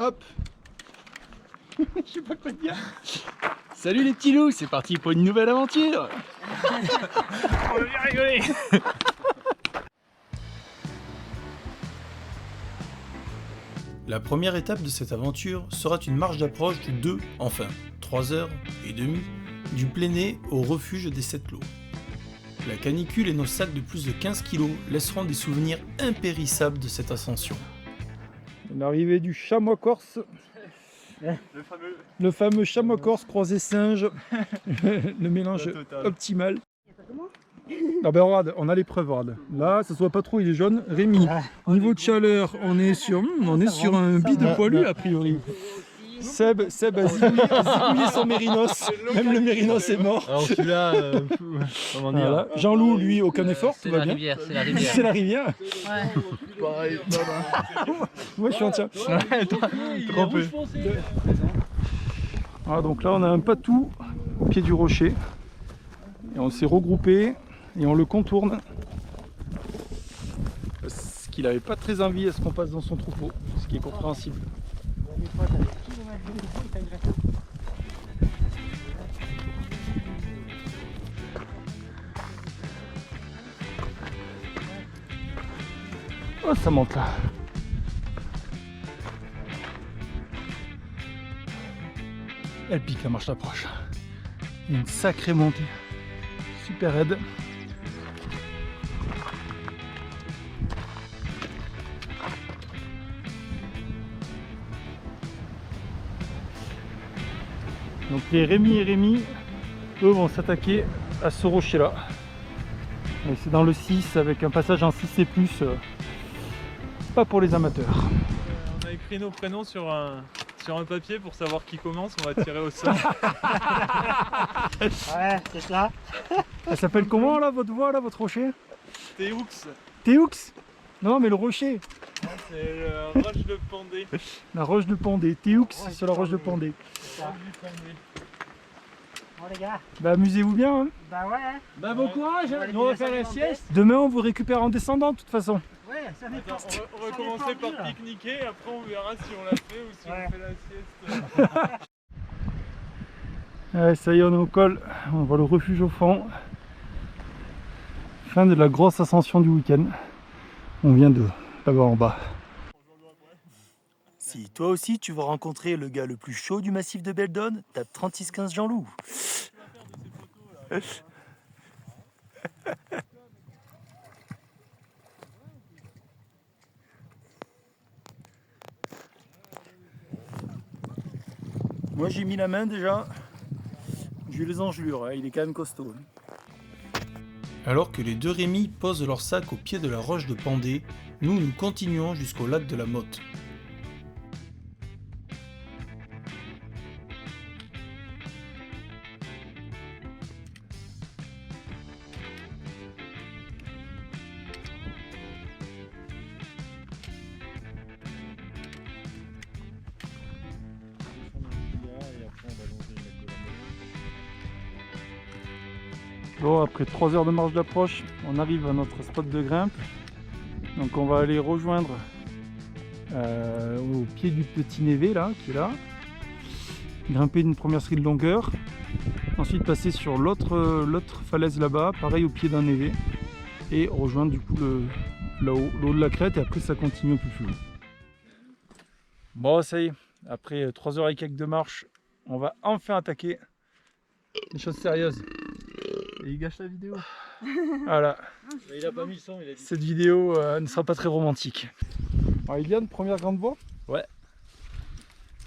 Hop. Je sais pas quoi te dire. Salut les petits loups, c'est parti pour une nouvelle aventure. On va bien rigoler. La première étape de cette aventure sera une marche d'approche de 3h30 du Pléné au refuge des 7 lots. La canicule et nos sacs de plus de 15 kg laisseront des souvenirs impérissables de cette ascension. L'arrivée du chamois corse, le fameux chamois corse croisé singe, le mélange optimal. Ah ben regarde, on a l'épreuve, regarde. Là, ça se voit pas trop, il est jaune. Rémi, niveau de chaleur, on est sur un bide poilu a priori. Seb a zigouillé son mérinos, même le mérinos est mort. Alors celui-là, comment dire voilà. Jean-Loup, lui, aucun effort, tout va bien. C'est la rivière. C'est la rivière. Ouais. Pareil, Moi je suis entier. trop peu. Voilà, donc là on a un patou au pied du rocher. Et on s'est regroupé et on le contourne. Parce qu'il n'avait pas très envie à ce qu'on passe dans son troupeau, ce qui est compréhensible. Oh, ça monte là. Elle pique la marche d'approche. Il y a une sacrée montée. Super raide. Donc les Rémi et Rémi, eux vont s'attaquer à ce rocher là. C'est dans le 6 avec un passage en 6C+, pas pour les amateurs. On a écrit nos prénoms sur un papier pour savoir qui commence, on va tirer au sort. Ouais, c'est ça. Elle s'appelle comment là votre voie là, votre rocher? Théoux, Théoux? Non mais le rocher. c'est la roche de Pendé. La roche de Pendé. Théoux sur la roche de Pendé. Bon les gars. Bah amusez-vous bien hein. Bah ouais. Bah bon courage, nous on va faire la sieste. Demain on vous récupère en descendant de toute façon. Ouais, ça dépend. Attends, on va commencer par pique-niquer, après on verra si on l'a fait ou si Ouais. on fait la sieste. Ouais, ça y est, on est au col, on voit le refuge au fond. Fin de la grosse ascension du week-end. On vient de là-bas en bas. Si toi aussi tu veux rencontrer le gars le plus chaud du massif de Beldon, tape 3615 Jean-Loup. Moi j'ai mis la main déjà. J'ai eu les engelures, hein, il est quand même costaud. Alors que les deux Rémi posent leur sac au pied de la roche de Pendé, nous continuons jusqu'au lac de la Motte. Bon, après 3 heures de marche d'approche, on arrive à notre spot de grimpe. Donc on va aller rejoindre au pied du petit névé là, qui est là. Grimper une première série de longueur. Ensuite passer sur l'autre falaise là-bas, pareil au pied d'un névé. Et rejoindre du coup là-haut, le haut de la crête, et après ça continue un peu plus haut. Bon, ça y est, après 3 heures et quelques de marche, on va enfin attaquer des choses sérieuses. Et il gâche la vidéo. Voilà. Mais il a pas mis le son, il a dit. Cette vidéo ne sera pas très romantique. Alors Iliane, première grande voie.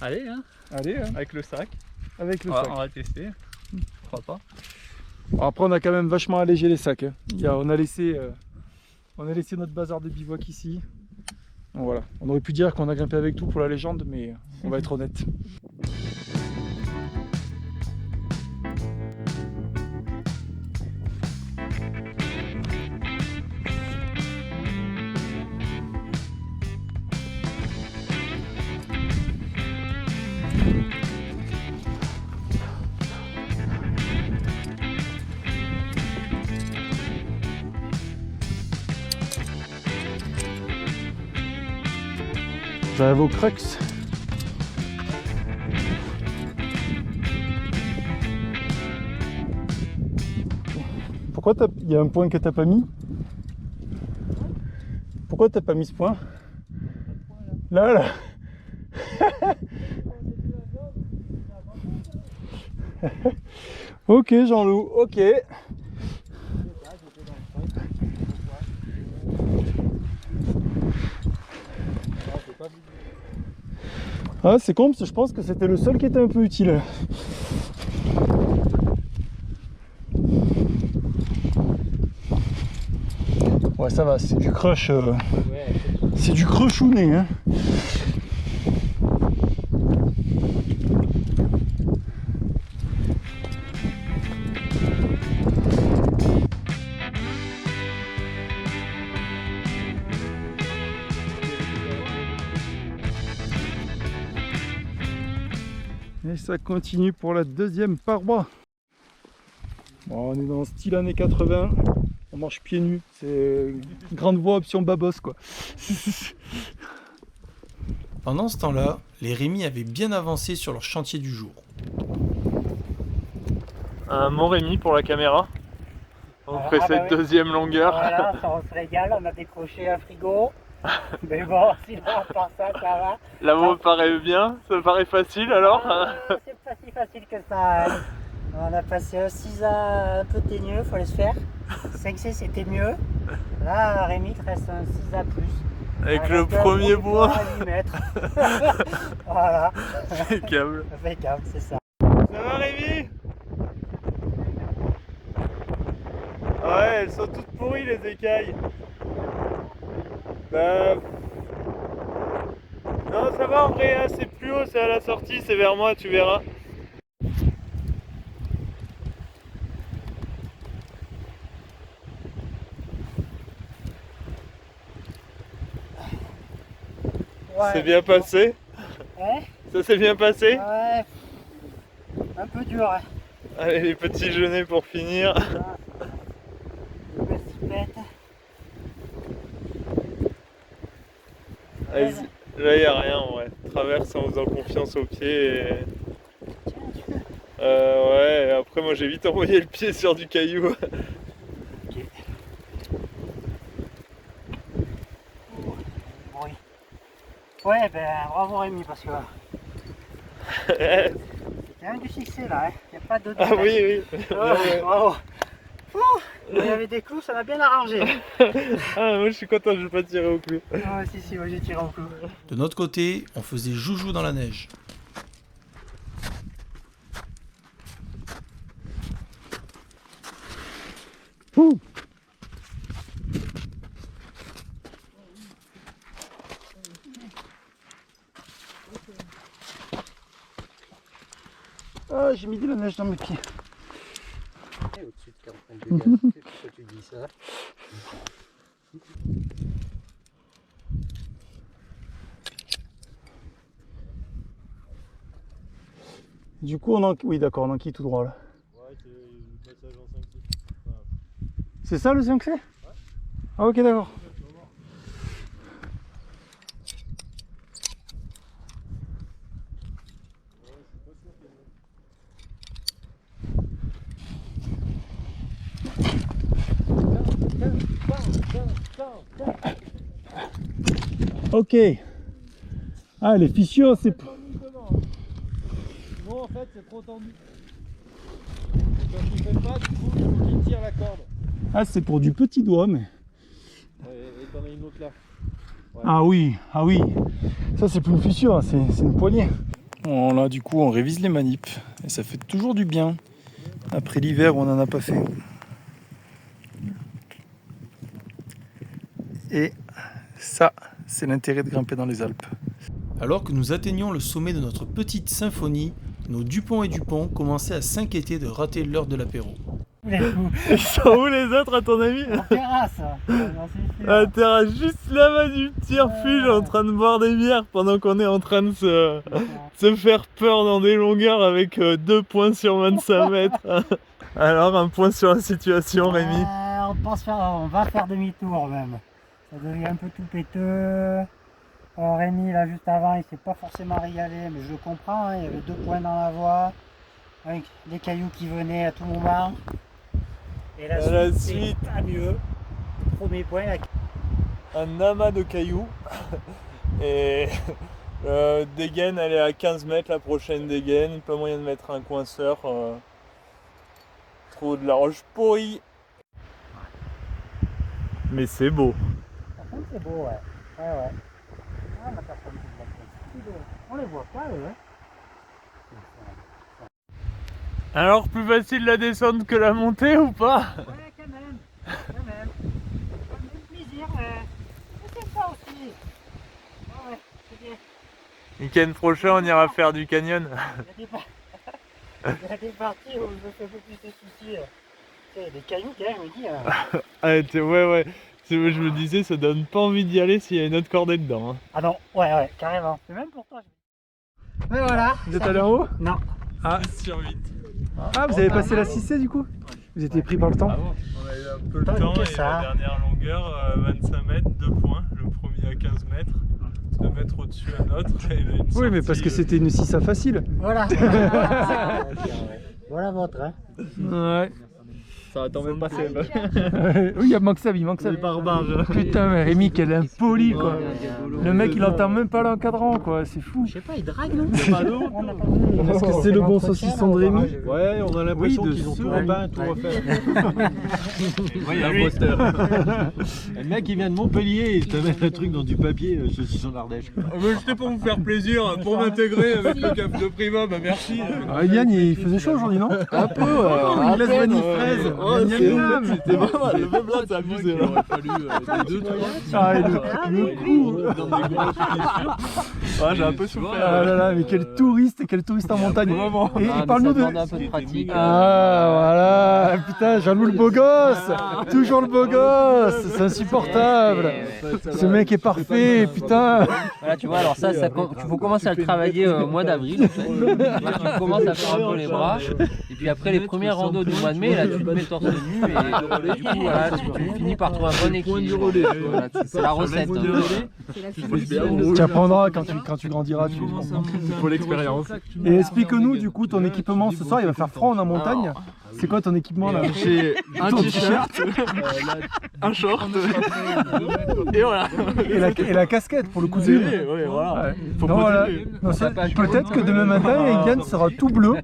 Allez, hein, Allez, hein, avec le sac. avec le sac. On va tester. Je crois pas. Alors après on a quand même vachement allégé les sacs. Hein. On a laissé notre bazar de bivouac ici. Donc voilà. On aurait pu dire qu'on a grimpé avec tout pour la légende, mais on va être honnête. J'arrive au crux Pourquoi il y a un point que t'as pas mis? Pourquoi t'as pas mis ce point? Là, là. Ok Jean-Loup, ok. Ah, c'est con parce que je pense que c'était le seul qui était un peu utile. Ouais, ça va, c'est du crush. C'est du crushouné, hein. Et ça continue pour la deuxième paroi. Bon, on est dans le style années 80. On marche pieds nus. C'est grande voie option babos quoi. Pendant ce temps-là, les Rémi avaient bien avancé sur leur chantier du jour. Un bon Rémi pour la caméra. On fait Ah, cette bah oui. deuxième longueur. Voilà, ça on se régale, on a décroché un frigo. Mais bon, sinon à part ça, ça va. La me paraît bien, ça paraît facile alors. C'est pas si facile que ça. Hein. On a passé un 6A un peu teigneux, faut le faire. 5C c'était mieux. Là, Rémi, il te reste un 6A plus. Avec le premier bois. À 8 mètres. Voilà. Impeccable. Impeccable, c'est ça. Ça va Rémi? Ouais, elles sont toutes pourries les écailles. Bah... Non, ça va en vrai, hein, c'est plus haut, c'est à la sortie, c'est vers moi, tu verras. Ouais. C'est bien passé? Ouais, Ça s'est bien passé? ouais. Un peu dur, hein. Allez, les petits genêts pour finir. Voilà. Une belle cyclette. Allez, là, il n'y a rien en vrai. Traverse en faisant confiance au pied. Et... ouais, et après, moi j'ai vite envoyé le pied sur du caillou. Ok. Bruit. Ouais, ben bravo Rémi parce que c'est quand même du succès là, hein. Il n'y a pas de doute. Ah oui, oui. Ouais, bravo. Ouh, il y avait des clous, ça m'a bien arrangé. Ah, moi je suis content, je vais pas tirer au clou. Ah, si, moi j'ai tiré au clou. De notre côté, on faisait joujou dans la neige. Ouh. Ah, j'ai mis de la neige dans mes pieds. Au-dessus de 45 degrés, pourquoi tu dis ça? Du coup, oui, d'accord, on enquille tout droit là. Ouais, c'est le passage en 5 C'est ça le 5C? Ouais. Ah, ok, d'accord. Ok. Ah, les fissures, c'est... Non, en fait, c'est trop tendu. Quand tu fais pas, du coup, il faut qu'il tire la corde. Ah, c'est pour du petit doigt, mais... Et t'en as une autre là. Ouais. Ah oui, ah oui. Ça, c'est plus une fissure, c'est une poignée. Bon, là, du coup, on révise les manips. Et ça fait toujours du bien. Après l'hiver où on n'en a pas fait. Et ça, c'est l'intérêt de grimper dans les Alpes. Alors que nous atteignions le sommet de notre petite symphonie, nos Dupont et Dupont commençaient à s'inquiéter de rater l'heure de l'apéro. Les coups. Ils sont où les autres à ton avis? En terrasse. J'en suis sûr. À la terrasse juste là-bas du petit refuge en train de boire des bières pendant qu'on est en train de se faire peur dans des longueurs avec 2 points sur 25 mètres. Alors un point sur la situation Rémi. On va faire demi-tour même. Ça devient un peu tout péteux. Rémi là juste avant il s'est pas forcément régalé mais je le comprends, hein, il y avait 2 points dans la voie. Avec des cailloux qui venaient à tout moment. Et la La suite, suite. c'est pas mieux. Premier point, là. Un amas de cailloux. Et dégaine, elle est à 15 mètres, la prochaine dégaine. Pas moyen de mettre un coinceur. Trop de la roche pourrie. Mais c'est beau. Par contre, c'est beau, ouais. Ouais, ouais. Ah, la personne qui voit pas. On les voit pas, eux, hein. Alors, plus facile la descente que la montée ou pas? Ouais, quand même. Quand même. Ça me fait plaisir, c'est sympa aussi. Ouais, ouais, c'est bien. Week-end prochain, on ira faire du canyon. Il y a des parties où je me fais un peu plus de soucis. Tu sais, des cailloux, quand même, je me dis. Ouais. Je me disais, ça donne pas envie d'y aller s'il y a une autre cordée dedans. Hein. Ah non, ouais, carrément. Mais même pour toi. Mais voilà. Vous êtes allé en haut? Non. Ah, 10 sur 8. ah, vous avez passé la 6C du coup? Vous étiez pris par le temps? On a eu un peu le Pas temps que et ça. la dernière longueur, 25 mètres, 2 points. Le premier à 15 mètres, 2 mètres au-dessus à notre. Et là, une Oui, mais sortie, parce que c'était une 6A facile. Voilà. Voilà votre, hein. Ouais. Ça attend même pas c'est Oui, il manque ça, il manque ça. barbares. Putain, mais Rémi, quel impoli quoi. Le mec, il entend même pas l'encadrant quoi, c'est fou. Je sais pas, il drague, non? Est-ce que c'est le bon saucisson de Rémi? Ouais, on a l'impression Oui, de qu'ils ont tout ceux- repeint, tout refait. L'imposteur. Le mec il vient de Montpellier, il te met un truc dans du papier, saucisson d'Ardèche. C'était pour vous faire plaisir, pour m'intégrer avec le café de Prima, bah merci. Yann, il faisait chaud aujourd'hui, non? Un peu, il laisse vanille fraise. C'était pas mal, le même là, t'as abusé. Il aurait fallu des 2-3. Ah, et le coup. Dans des grosses fissures. Ah, j'ai un peu souffert. Ah là là, mais quel touriste en montagne. Et parle-nous de... un peu de pratique. Ah voilà, putain, Jean-Loup le beau gosse. Toujours le beau gosse, c'est insupportable. Ce mec est parfait, putain. Voilà, tu vois, alors ça, il faut commencer à le travailler au mois d'avril. En fait. Tu commences à faire un peu les bras. Et puis après les premières randos du mois de mai, là, tu te mets torse nu. Et du coup, voilà, tu finis par trouver un bon équilibre. Voilà, c'est la recette. Tu apprendras quand tu grandiras. Il faut l'expérience. Et explique-nous du coup ton équipement ce soir, il va faire froid, on est en montagne. C'est quoi ton équipement là? J'ai un t-shirt, un short, et voilà. Et la casquette pour le coup de vue. Ouais, voilà. Ouais. Faut Non, voilà. protéger. Non, peut-être que demain matin, Yann sera tout bleu.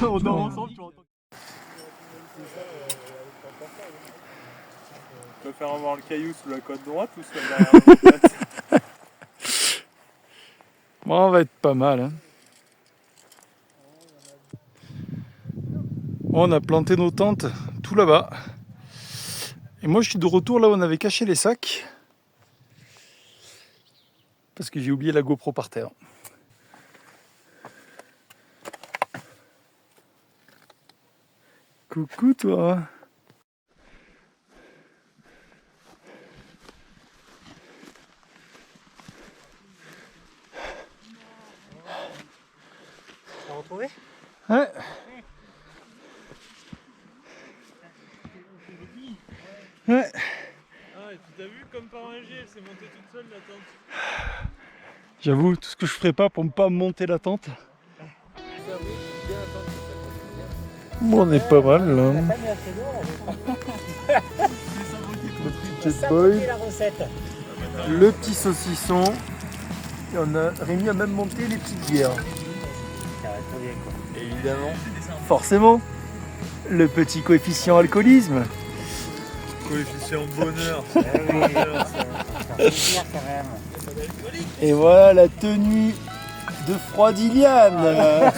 On dort ensemble, tu entends. Tu préfères avoir le caillou sous la côte droite ou sous la derrière? Bon, on va être pas mal. Hein. Bon, on a planté nos tentes tout là-bas. Et moi, je suis de retour là où on avait caché les sacs. Parce que j'ai oublié la GoPro par terre. Coucou toi. T'as retrouvé? Ouais. Ouais. Ah, et puis t'as vu comme par magie, elle s'est montée toute seule la tente. J'avoue, tout ce que je ferais pas pour ne pas monter la tente. Bon, on est pas mal là. T'as pas mis assez d'eau, là, Le petit ça boy, la recette. le petit saucisson. Et Rémi a même monté les petites bières. Ça va trop bien, quoi. Évidemment. Forcément, le petit coefficient alcoolisme. Coefficient bonheur. Ah oui, ça fait plaisir quand même. Et voilà la tenue de Froidiliane.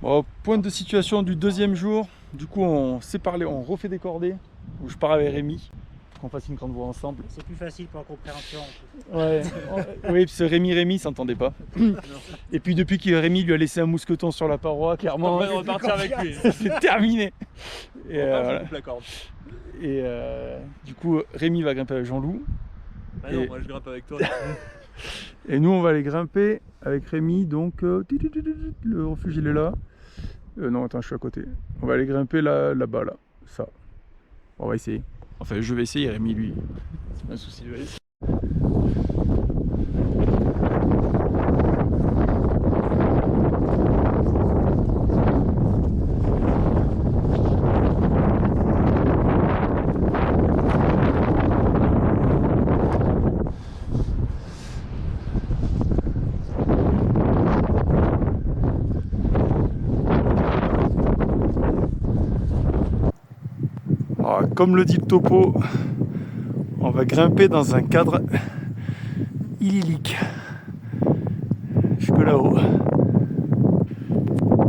Bon, point de situation du deuxième jour. Du coup, on s'est parlé, on refait des cordées. Où je pars avec Rémi. Pour qu'on fasse une grande voix ensemble. C'est plus facile pour la compréhension. Ouais. Oui, parce que Rémi s'entendait pas. Et puis depuis que Rémi lui a laissé un mousqueton sur la paroi, clairement, On va repartir avec lui. c'est terminé. Et, Voilà. voilà. La corde. Et du coup, Rémi va grimper avec Jean-Loup. Bah non, Et- moi je grimpe avec toi. Et nous, on va aller grimper avec Rémi. Donc, le refuge, il est là. Non, attends, je suis à côté. On va aller grimper là-bas, là. Ça. On va essayer. Enfin, je vais essayer, Rémi, lui. C'est pas un souci, je vais essayer. Alors, comme le dit le topo, on va grimper dans un cadre idyllique jusque là-haut.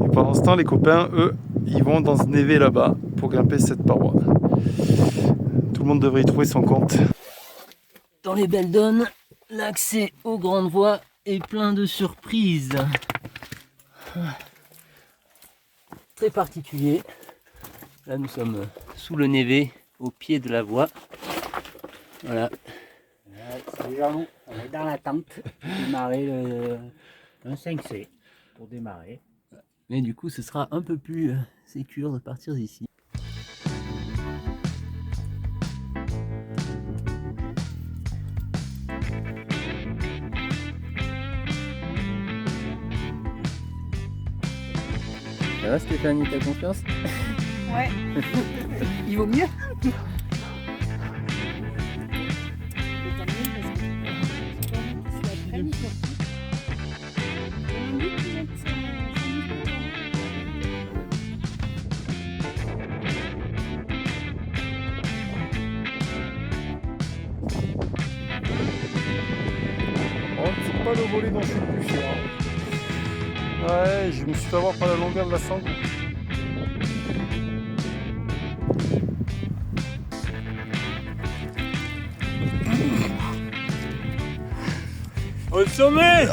Et pendant ce temps, les copains, eux, ils vont dans ce névé là-bas pour grimper cette paroi. Tout le monde devrait y trouver son compte. Dans les belles donnes, l'accès aux grandes voies est plein de surprises. Très particulier. Là, nous sommes sous le névé, au pied de la voie. Voilà. Salut Jean-Loup, on est dans la tente pour démarrer un 5C pour démarrer. Mais du coup, ce sera un peu plus sécure de partir d'ici. Ça va Stéphanie, t'as confiance? Ouais. Il vaut mieux. Oh, c'est pas le volet dont c'est le plus cher. Ouais, je me suis fait avoir par la longueur de la sangle. Au sommet.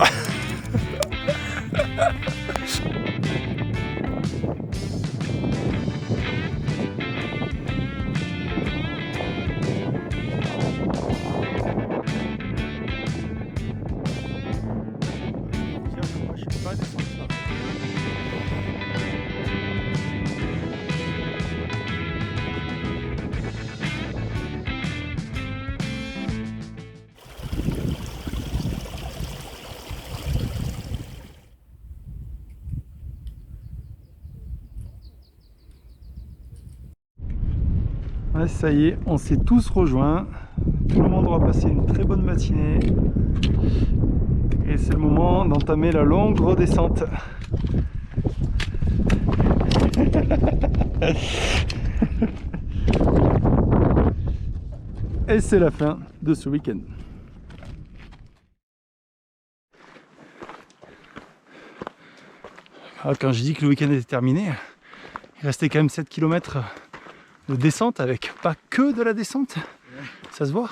Ouais, ça y est, on s'est tous rejoints. Tout le monde aura passé une très bonne matinée. Et c'est le moment d'entamer la longue redescente. Et c'est la fin de ce week-end. Alors, quand je dis que le week-end était terminé, il restait quand même 7 km de descente avec pas que de la descente. Ça se voit.